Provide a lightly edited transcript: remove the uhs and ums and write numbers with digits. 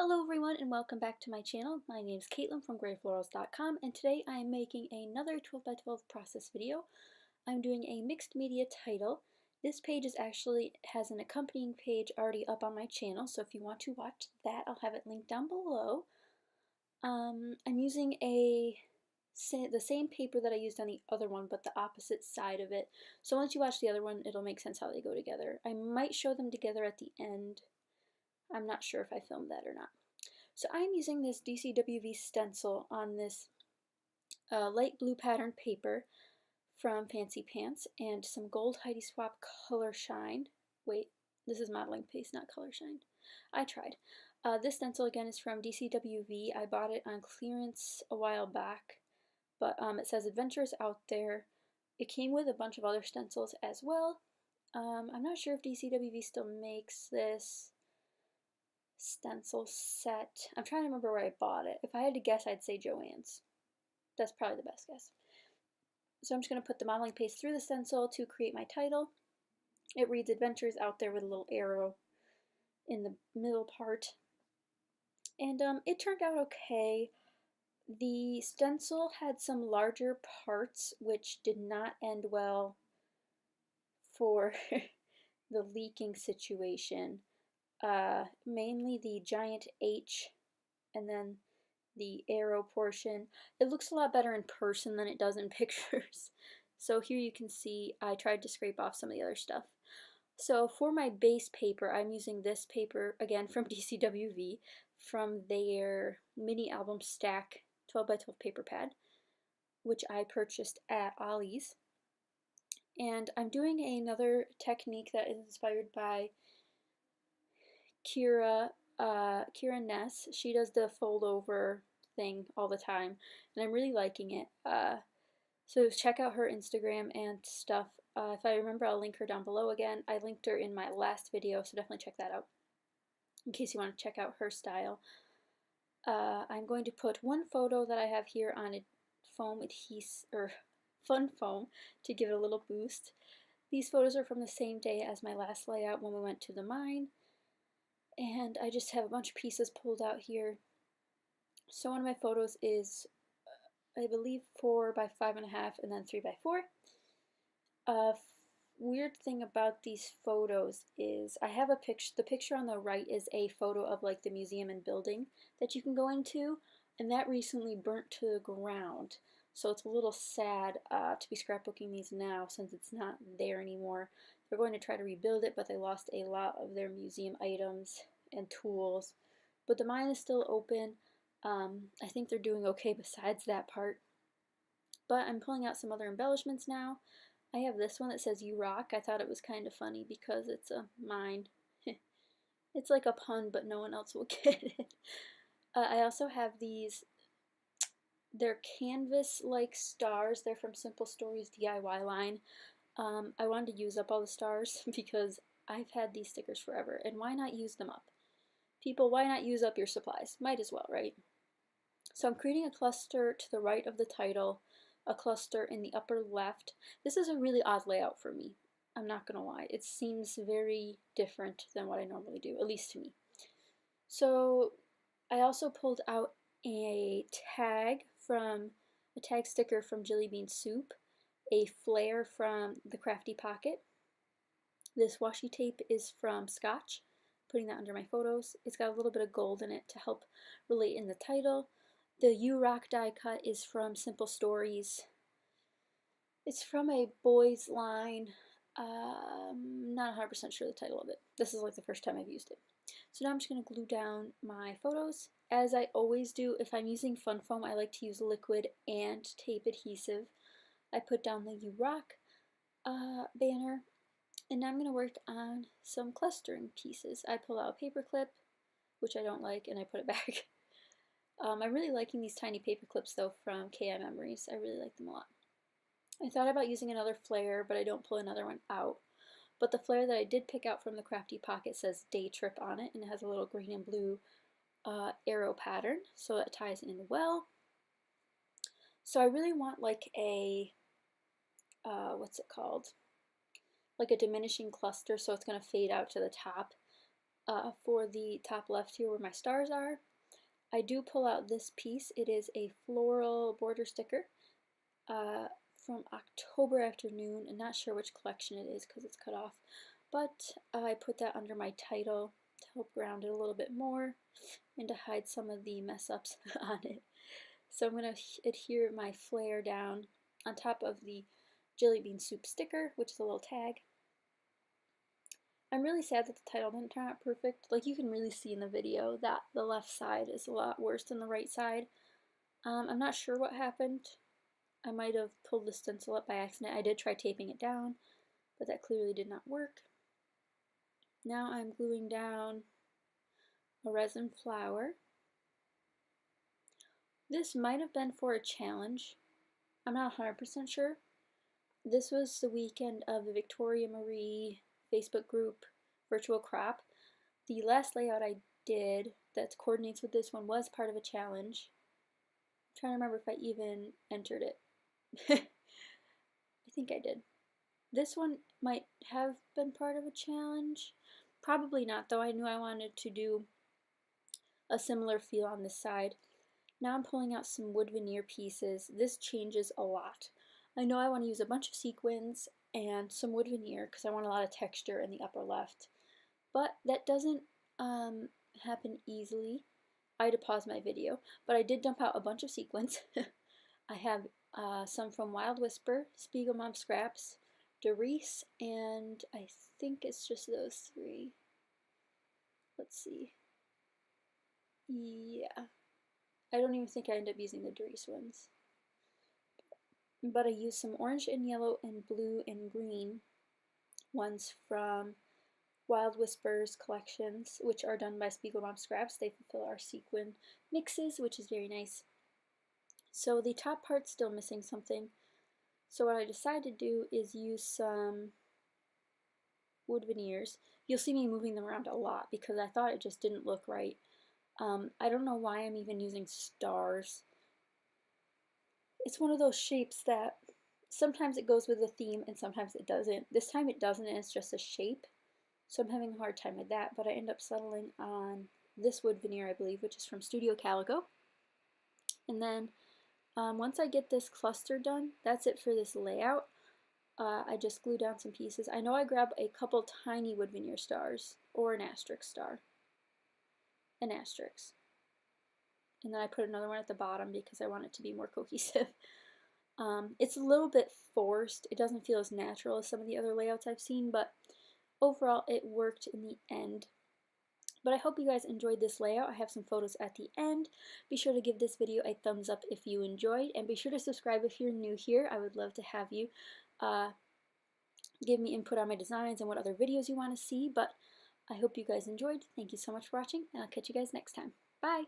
Hello everyone and welcome back to my channel. My name is Caitlin from Florals.com, and today I am making another 12 by 12 process video. I'm doing a mixed media title. This page has an accompanying page already up on my channel, so if you want to watch that, I'll have it linked down below. I'm using the same paper that I used on the other one, but the opposite side of it. So once you watch the other one, it'll make sense how they go together. I might show them together at the end. I'm not sure if I filmed that or not. So I'm using this DCWV stencil on this light blue patterned paper from Fancy Pants and some gold Heidi Swap Color Shine. Wait, this is modeling paste, not Color Shine. I tried. This stencil again is from DCWV. I bought it on clearance a while back, but it says Adventures Out There. It came with a bunch of other stencils as well. I'm not sure if DCWV still makes this stencil set. I'm trying to remember where I bought it. If I had to guess, I'd say Joann's. That's probably the best guess. So I'm just going to put the modeling paste through the stencil to create my title. It reads Adventures Out There with a little arrow in the middle part. And it turned out okay. The stencil had some larger parts which did not end well for the leaking situation. Mainly the giant H and then the arrow portion. It looks a lot better in person than it does in pictures. So here you can see I tried to scrape off some of the other stuff. So for my base paper, I'm using this paper, again from DCWV, from their mini album stack 12 by 12 paper pad, which I purchased at Ollie's. And I'm doing another technique that is inspired by Kira Ness. She does the fold over thing all the time, and I'm really liking it. So check out her Instagram and stuff. If I remember, I'll link her down below again. I linked her in my last video, so definitely check that out in case you want to check out her style. I'm going to put one photo that I have here on a foam adhesive or fun foam to give it a little boost. These photos are from the same day as my last layout when we went to the mine. And I just have a bunch of pieces pulled out here. So one of my photos is, I believe, 4 by 5.5 and then 3 by 4. Weird thing about these photos is I have a picture. The picture on the right is a photo of like the museum and building that you can go into, and that recently burnt to the ground. So it's a little sad to be scrapbooking these now since it's not there anymore. They're going to try to rebuild it, but they lost a lot of their museum items and tools. But the mine is still open. I think they're doing okay besides that part. But I'm pulling out some other embellishments now. I have this one that says "You Rock." I thought it was kind of funny because it's a mine. It's like a pun, but no one else will get it. I also have these. They're canvas-like stars. They're from Simple Stories DIY line. I wanted to use up all the stars because I've had these stickers forever, and why not use them up? People, why not use up your supplies? Might as well, right? So I'm creating a cluster to the right of the title, a cluster in the upper left. This is a really odd layout for me. I'm not gonna lie. It seems very different than what I normally do, at least to me. So I also pulled out a tag sticker from Jelly Bean Soup, a flare from the Crafty Pocket. This washi tape is from Scotch, putting that under my photos. It's got a little bit of gold in it to help relate in the title. The You Rock die cut is from Simple Stories. It's from a boys line. Not 100% sure the title of it. This is like the first time I've used it. So now I'm just going to glue down my photos. As I always do, if I'm using fun foam, I like to use liquid and tape adhesive. I put down the You Rock banner, and now I'm going to work on some clustering pieces. I pull out a paper clip, which I don't like, and I put it back. I'm really liking these tiny paper clips though from KI Memories. I really like them a lot. I thought about using another flare, but I don't pull another one out. But the flare that I did pick out from the Crafty Pocket says Day Trip on it, and it has a little green and blue arrow pattern, so it ties in well. So I really want like a, what's it called? Like a diminishing cluster, so it's going to fade out to the top. for the top left here where my stars are. I do pull out this piece. It is a floral border sticker from October Afternoon. I'm not sure which collection it is because it's cut off, but I put that under my title to help ground it a little bit more and to hide some of the mess ups on it. So I'm going to adhere my flare down on top of the jelly bean soup sticker, which is a little tag. I'm really sad that the title didn't turn out perfect. Like, you can really see in the video that the left side is a lot worse than the right side. I'm not sure what happened. I might have pulled the stencil up by accident. I did try taping it down, but that clearly did not work. Now I'm gluing down a resin flower. This might have been for a challenge. I'm not 100% sure. This was the weekend of the Victoria Marie Facebook group virtual crop. The last layout I did that coordinates with this one was part of a challenge. I'm trying to remember if I even entered it. I think I did. This one might have been part of a challenge. Probably not, though. I knew I wanted to do a similar feel on this side. Now I'm pulling out some wood veneer pieces. This changes a lot. I know I want to use a bunch of sequins and some wood veneer because I want a lot of texture in the upper left. But that doesn't happen easily. I had to pause my video, but I did dump out a bunch of sequins. I have some from Wild Whisper, Spiegel Mom Scraps, Doris, and I think it's just those three. Let's see. Yeah. I don't even think I end up using the Doris ones. But I used some orange and yellow and blue and green ones from Wild Whispers collections, which are done by Spiegel Mom Scraps. They fulfill our sequin mixes, which is very nice. So the top part's still missing something. So what I decided to do is use some wood veneers. You'll see me moving them around a lot because I thought it just didn't look right. I don't know why I'm even using stars. It's one of those shapes that sometimes it goes with the theme and sometimes it doesn't. This time it doesn't, and it's just a shape. So I'm having a hard time with that, but I end up settling on this wood veneer, I believe, which is from Studio Calico. And then once I get this cluster done, that's it for this layout. I just glue down some pieces. I know I grabbed a couple tiny wood veneer stars, or an asterisk star. An asterisk. And then I put another one at the bottom because I want it to be more cohesive. It's a little bit forced. It doesn't feel as natural as some of the other layouts I've seen, but overall it worked in the end. But I hope you guys enjoyed this layout. I have some photos at the end. Be sure to give this video a thumbs up if you enjoyed, and be sure to subscribe if you're new here. I would love to have you give me input on my designs and what other videos you want to see, but I hope you guys enjoyed. Thank you so much for watching, and I'll catch you guys next time. Bye!